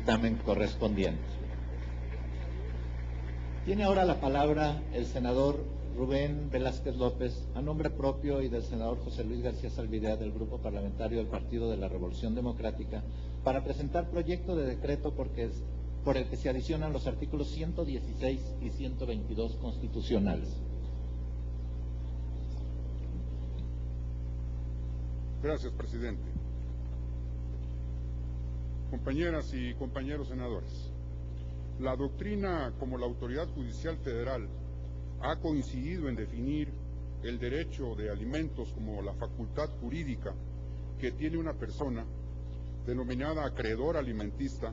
dictamen correspondiente. Tiene ahora la palabra el senador Rubén Velázquez López, a nombre propio y del senador José Luis García Salvidea del Grupo Parlamentario del Partido de la Revolución Democrática, para presentar proyecto de decreto por el que se adicionan los artículos 116 y 122 constitucionales. Gracias, presidente. Compañeras y compañeros senadores, la doctrina como la Autoridad Judicial Federal ha coincidido en definir el derecho de alimentos como la facultad jurídica que tiene una persona denominada acreedor alimentista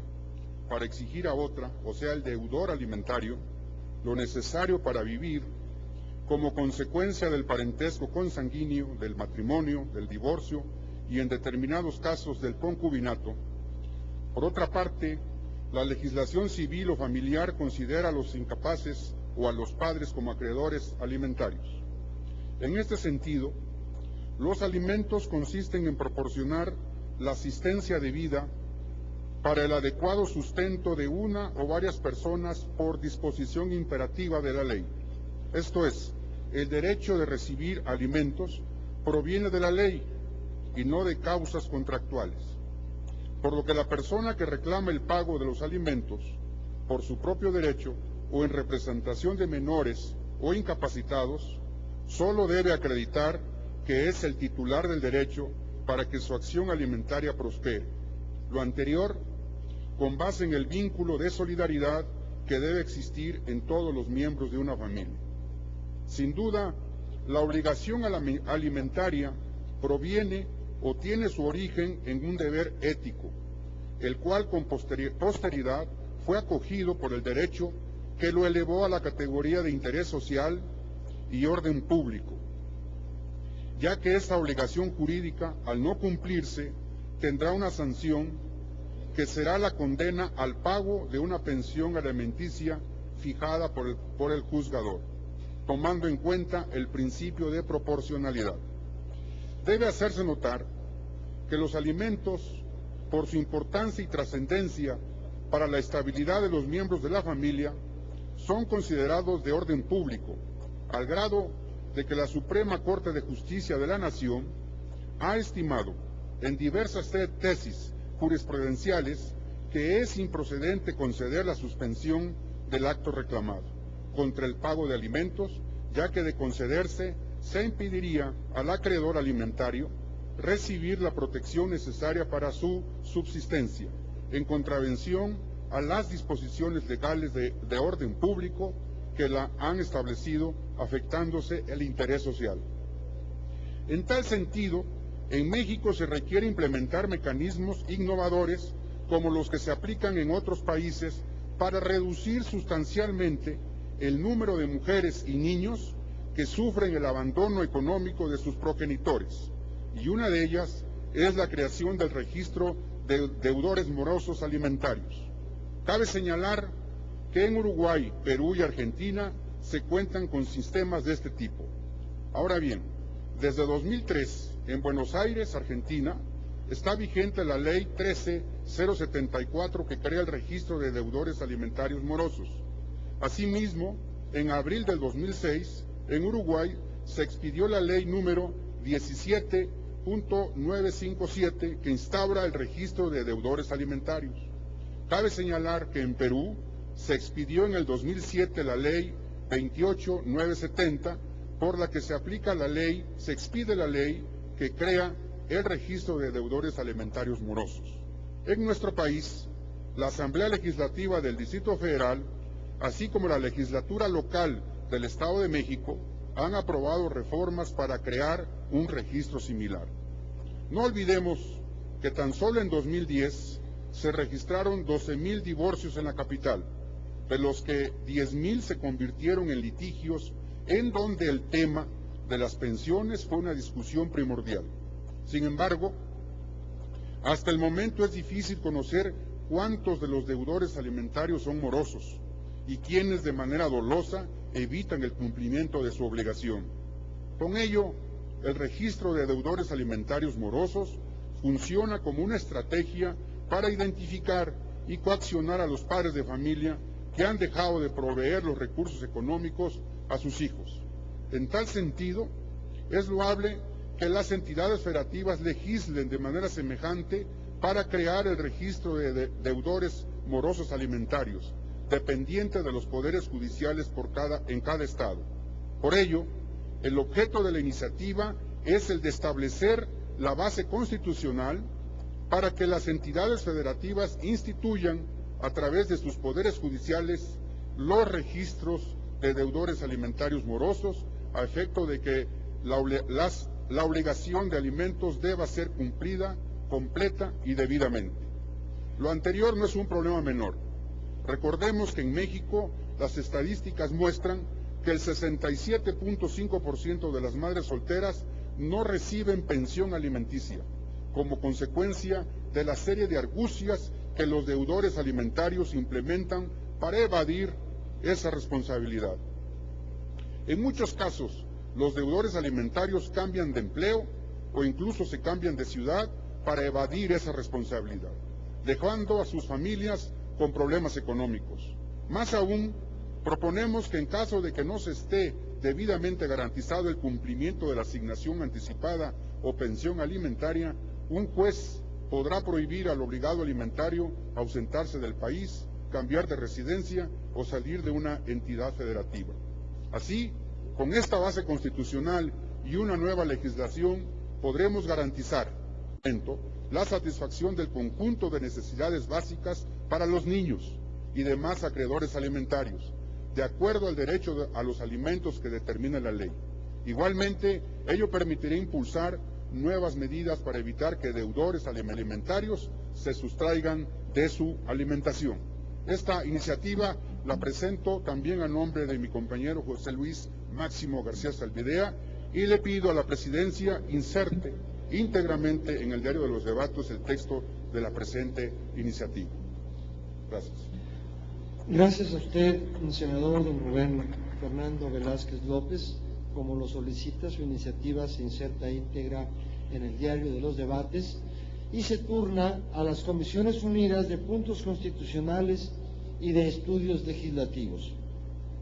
para exigir a otra, o sea, el deudor alimentario, lo necesario para vivir como consecuencia del parentesco consanguíneo, del matrimonio, del divorcio y en determinados casos del concubinato. Por otra parte, la legislación civil o familiar considera a los incapaces o a los padres como acreedores alimentarios. En este sentido, los alimentos consisten en proporcionar la asistencia debida para el adecuado sustento de una o varias personas por disposición imperativa de la ley. Esto es, el derecho de recibir alimentos proviene de la ley y no de causas contractuales, por lo que la persona que reclama el pago de los alimentos por su propio derecho o en representación de menores o incapacitados, solo debe acreditar que es el titular del derecho para que su acción alimentaria prospere. Lo anterior, con base en el vínculo de solidaridad que debe existir en todos los miembros de una familia. Sin duda, la obligación alimentaria proviene o tiene su origen en un deber ético, el cual con posteridad fue acogido por el derecho que lo elevó a la categoría de interés social y orden público, ya que esta obligación jurídica, al no cumplirse, tendrá una sanción que será la condena al pago de una pensión alimenticia fijada por el juzgador, tomando en cuenta el principio de proporcionalidad. Debe hacerse notar que los alimentos, por su importancia y trascendencia para la estabilidad de los miembros de la familia, son considerados de orden público, al grado de que la Suprema Corte de Justicia de la Nación ha estimado en diversas tesis jurisprudenciales que es improcedente conceder la suspensión del acto reclamado contra el pago de alimentos, ya que de concederse se impediría al acreedor alimentario recibir la protección necesaria para su subsistencia, en contravención a las disposiciones legales de orden público que la han establecido, afectándose el interés social. En tal sentido, en México se requiere implementar mecanismos innovadores como los que se aplican en otros países para reducir sustancialmente el número de mujeres y niños que sufren el abandono económico de sus progenitores, y una de ellas es la creación del registro de deudores morosos alimentarios. Cabe señalar que en Uruguay, Perú y Argentina se cuentan con sistemas de este tipo. Ahora bien, desde 2003, en Buenos Aires, Argentina, está vigente la Ley 13.074 que crea el registro de deudores alimentarios morosos. Asimismo, en abril del 2006, en Uruguay se expidió la Ley número 17.957 que instaura el registro de deudores alimentarios. Cabe señalar que en Perú se expidió en el 2007 la Ley 28.970, por la que se expide la ley que crea el registro de deudores alimentarios morosos. En nuestro país, la Asamblea Legislativa del Distrito Federal, así como la legislatura local del Estado de México, han aprobado reformas para crear un registro similar. No olvidemos que tan solo en 2010 se registraron 12.000 divorcios en la capital, de los que 10.000 se convirtieron en litigios en donde el tema de las pensiones fue una discusión primordial. Sin embargo, hasta el momento es difícil conocer cuántos de los deudores alimentarios son morosos y quienes de manera dolosa evitan el cumplimiento de su obligación. Con ello, el registro de deudores alimentarios morosos funciona como una estrategia para identificar y coaccionar a los padres de familia que han dejado de proveer los recursos económicos a sus hijos. En tal sentido, es loable que las entidades federativas legislen de manera semejante para crear el registro de deudores morosos alimentarios, dependiente de los poderes judiciales en cada estado. Por ello, el objeto de la iniciativa es el de establecer la base constitucional para que las entidades federativas instituyan, a través de sus poderes judiciales, los registros de deudores alimentarios morosos, a efecto de que la obligación de alimentos deba ser cumplida completa y debidamente. Lo anterior no es un problema menor. Recordemos que en México las estadísticas muestran que el 67.5% de las madres solteras no reciben pensión alimenticia, como consecuencia de la serie de argucias que los deudores alimentarios implementan para evadir esa responsabilidad. En muchos casos, los deudores alimentarios cambian de empleo o incluso se cambian de ciudad para evadir esa responsabilidad, dejando a sus familias con problemas económicos. Más aún, proponemos que en caso de que no se esté debidamente garantizado el cumplimiento de la asignación anticipada o pensión alimentaria, un juez podrá prohibir al obligado alimentario ausentarse del país, cambiar de residencia o salir de una entidad federativa. Así, con esta base constitucional y una nueva legislación, podremos garantizar la satisfacción del conjunto de necesidades básicas para los niños y demás acreedores alimentarios, de acuerdo al derecho a los alimentos que determina la ley. Igualmente, ello permitirá impulsar nuevas medidas para evitar que deudores alimentarios se sustraigan de su alimentación. Esta iniciativa la presento también a nombre de mi compañero José Luis Máximo García Zalvidea y le pido a la Presidencia inserte íntegramente en el diario de los debates el texto de la presente iniciativa. Gracias. Gracias a usted, senador don Rubén Fernando Velázquez López. Como lo solicita, su iniciativa se inserta íntegra en el diario de los debates y se turna a las Comisiones Unidas de Puntos Constitucionales y de Estudios Legislativos.